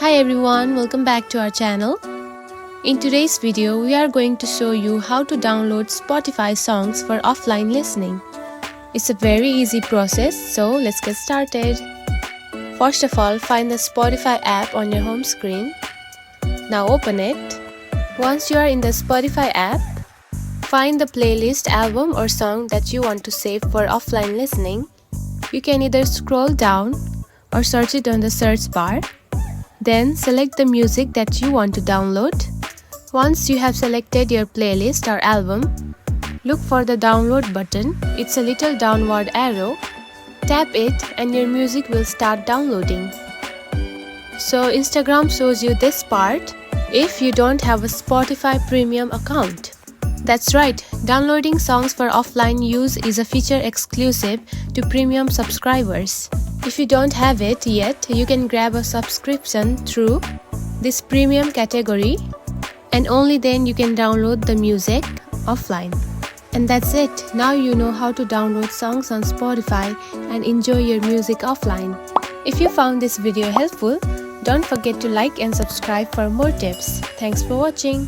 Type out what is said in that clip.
Hi everyone, welcome back to our channel. In today's video, we are going to show you how to download Spotify songs for offline listening. It's a very easy process, so let's get started. First of all, find the Spotify app on your home screen. Now open it. Once you are in the Spotify app, find the playlist, album or song that you want to save for offline listening. You can either scroll down or search it on the search bar. Then select the music that you want to download. Once you have selected your playlist or album, look for the download button. It's a little downward arrow. Tap it and your music will start downloading. So Instagram shows you this part if you don't have a Spotify premium account. That's right, downloading songs for offline use is a feature exclusive to premium subscribers. If you don't have it yet, you can grab a subscription through this premium category, and only then you can download the music offline. And that's it. Now you know how to download songs on Spotify and enjoy your music offline. If you found this video helpful, don't forget to like and subscribe for more tips. Thanks for watching.